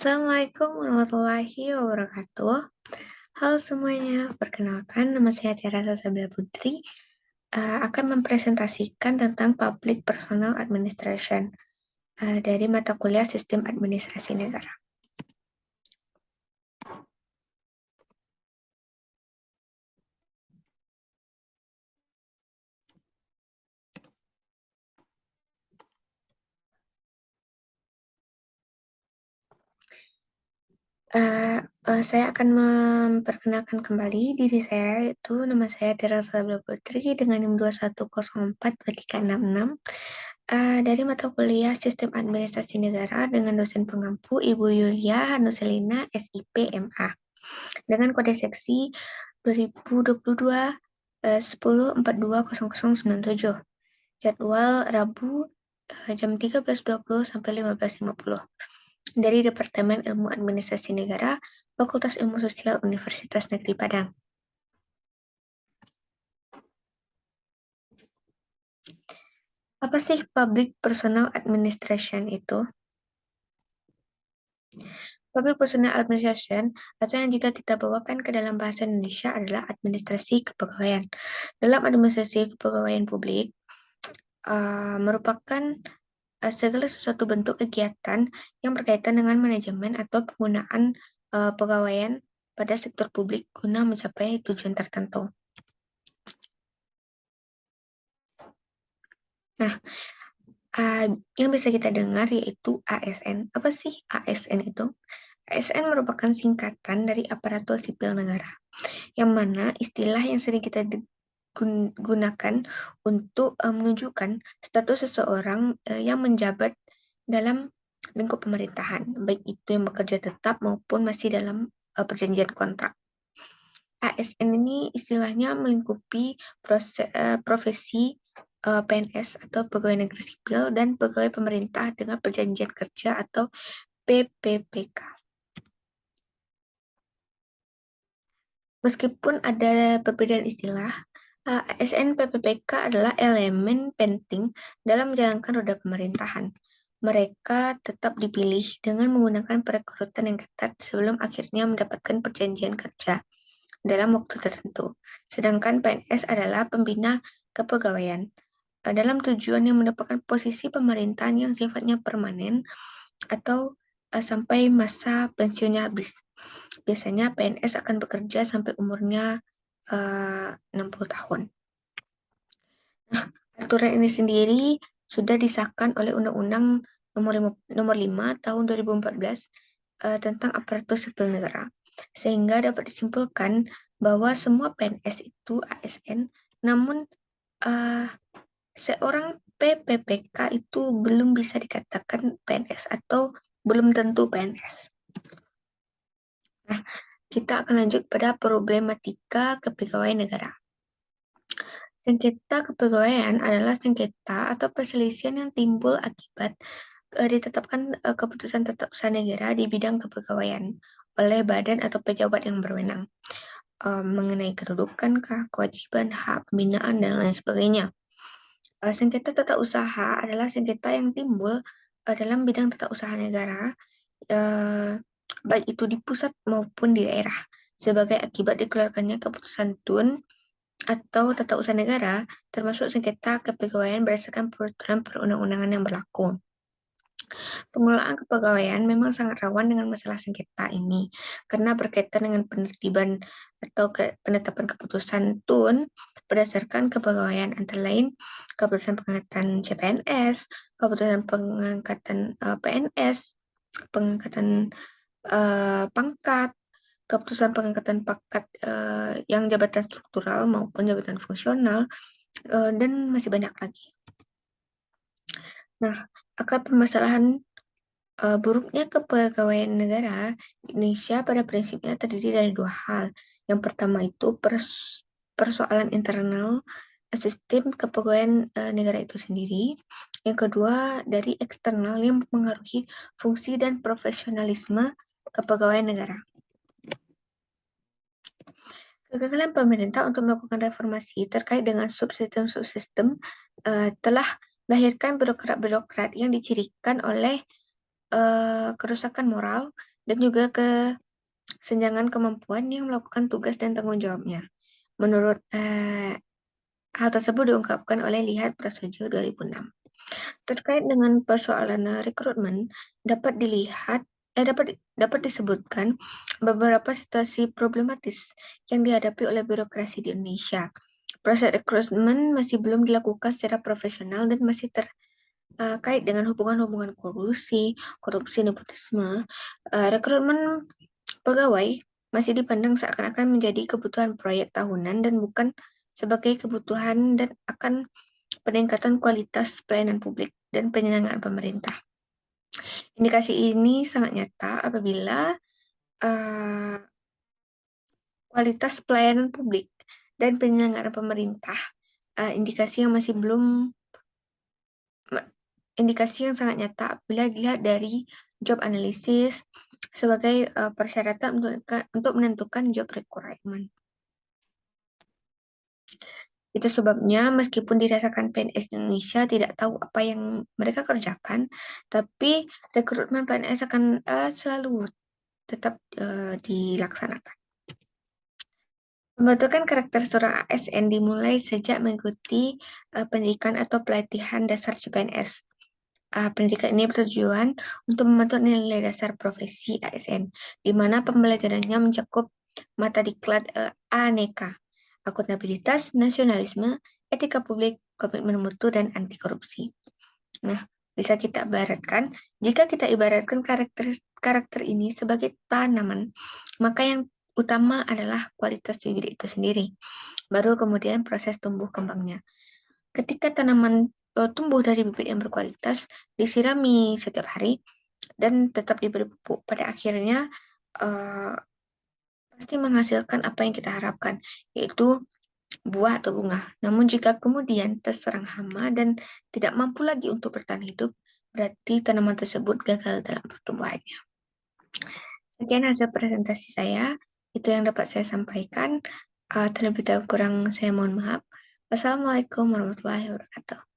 Assalamualaikum warahmatullahi wabarakatuh. Halo semuanya, perkenalkan nama saya Tiara Sasabila Putri, akan mempresentasikan tentang Public Personal Administration dari mata kuliah Sistem Administrasi Negara. Saya akan memperkenalkan kembali diri saya, yaitu nama saya Tiara Sasabila Putri dengan NIM 2104366 dari mata kuliah Sistem Administrasi Negara dengan dosen pengampu Ibu Yulia Hanuselina SIP MA dengan kode seksi 2022 10.42.0097. Jadwal Rabu jam 13.20 sampai 15.50 dari Departemen Ilmu Administrasi Negara, Fakultas Ilmu Sosial Universitas Negeri Padang. Apa sih Public Personal Administration itu? Public Personal Administration, atau yang jika kita bawakan ke dalam bahasa Indonesia adalah administrasi kepegawaian. Dalam administrasi kepegawaian publik, merupakan segala sesuatu bentuk kegiatan yang berkaitan dengan manajemen atau penggunaan pegawaian pada sektor publik guna mencapai tujuan tertentu. Nah, yang bisa kita dengar yaitu ASN. Apa sih ASN itu? ASN merupakan singkatan dari aparatur sipil negara, yang mana istilah yang sering kita gunakan untuk menunjukkan status seseorang yang menjabat dalam lingkup pemerintahan, baik itu yang bekerja tetap maupun masih dalam perjanjian kontrak. ASN ini istilahnya melingkupi profesi PNS atau pegawai negeri sipil dan pegawai pemerintah dengan perjanjian kerja atau PPPK. Meskipun ada perbedaan istilah, ASN PPPK adalah elemen penting dalam menjalankan roda pemerintahan. Mereka tetap dipilih dengan menggunakan perekrutan yang ketat sebelum akhirnya mendapatkan perjanjian kerja dalam waktu tertentu. Sedangkan PNS adalah pembina kepegawaian dalam tujuan yang mendapatkan posisi pemerintahan yang sifatnya permanen atau sampai masa pensiunnya habis. Biasanya PNS akan bekerja sampai umurnya 60 tahun. Nah, aturan ini sendiri sudah disahkan oleh Undang-Undang Nomor 5 Tahun 2014 tentang aparatur sipil negara, sehingga dapat disimpulkan bahwa semua PNS itu ASN, namun seorang PPPK itu belum bisa dikatakan PNS atau belum tentu PNS. Nah, kita akan lanjut pada problematika kepegawaian negara. Sengketa kepegawaian adalah sengketa atau perselisihan yang timbul akibat ditetapkan keputusan tata usaha negara di bidang kepegawaian oleh badan atau pejabat yang berwenang mengenai kedudukan, kewajiban, hak, pembinaan, dan lain sebagainya. Sengketa tata usaha adalah sengketa yang timbul dalam bidang tata usaha negara, baik itu di pusat maupun di daerah, sebagai akibat dikeluarkannya keputusan TUN atau tata usaha negara, termasuk sengketa kepegawaian berdasarkan peraturan perundang-undangan yang berlaku. Pengelolaan kepegawaian memang sangat rawan dengan masalah sengketa ini, karena berkaitan dengan penertiban atau penetapan keputusan TUN berdasarkan kepegawaian, antara lain keputusan pengangkatan CPNS, keputusan pengangkatan PNS, pengangkatan pangkat, keputusan pengangkatan pangkat yang jabatan struktural maupun jabatan fungsional, dan masih banyak lagi. Nah, akar permasalahan buruknya kepegawaian negara di Indonesia pada prinsipnya terdiri dari dua hal. Yang pertama itu persoalan internal sistem kepegawaian negara itu sendiri. Yang kedua dari eksternal yang mempengaruhi fungsi dan profesionalisme kepegawaian negara. Kegagalan pemerintah untuk melakukan reformasi terkait dengan subsistem-subsistem telah melahirkan birokrat-birokrat yang dicirikan oleh kerusakan moral dan juga kesenjangan kemampuan yang melakukan tugas dan tanggung jawabnya. Menurut hal tersebut diungkapkan oleh Lihat Prasojo 2006. Terkait dengan persoalan rekrutmen, dapat dilihat dapat disebutkan beberapa situasi problematis yang dihadapi oleh birokrasi di Indonesia. Proses rekrutmen masih belum dilakukan secara profesional dan masih terkait dengan hubungan-hubungan korupsi, nepotisme. Rekrutmen pegawai masih dipandang seakan-akan menjadi kebutuhan proyek tahunan dan bukan sebagai kebutuhan dan akan peningkatan kualitas pelayanan publik dan penyelenggaraan pemerintah. Indikasi ini sangat nyata apabila uh, kualitas pelayanan publik dan penyelenggaraan pemerintah, indikasi yang masih belum indikasi yang sangat nyata apabila dilihat dari job analysis sebagai persyaratan untuk menentukan job requirement. Itu sebabnya meskipun dirasakan PNS Indonesia tidak tahu apa yang mereka kerjakan, tapi rekrutmen PNS akan selalu tetap dilaksanakan. Pembentukan karakter seorang ASN dimulai sejak mengikuti pendidikan atau pelatihan dasar CPNS. Pendidikan ini bertujuan untuk membentuk nilai dasar profesi ASN, di mana pembelajarannya mencakup mata diklat aneka, akuntabilitas, nasionalisme, etika publik, komitmen mutu, dan anti korupsi. Nah, bisa kita ibaratkan, jika kita ibaratkan karakter ini sebagai tanaman, maka yang utama adalah kualitas bibit itu sendiri. Baru kemudian proses tumbuh kembangnya. Ketika tanaman tumbuh dari bibit yang berkualitas, disirami setiap hari, dan tetap diberi pupuk, pada akhirnya pasti menghasilkan apa yang kita harapkan, yaitu buah atau bunga. Namun jika kemudian terserang hama dan tidak mampu lagi untuk bertahan hidup, berarti tanaman tersebut gagal dalam pertumbuhannya. Sekian hasil presentasi saya, itu yang dapat saya sampaikan. Terlebih dahulu kurang saya mohon maaf. Wassalamualaikum warahmatullahi wabarakatuh.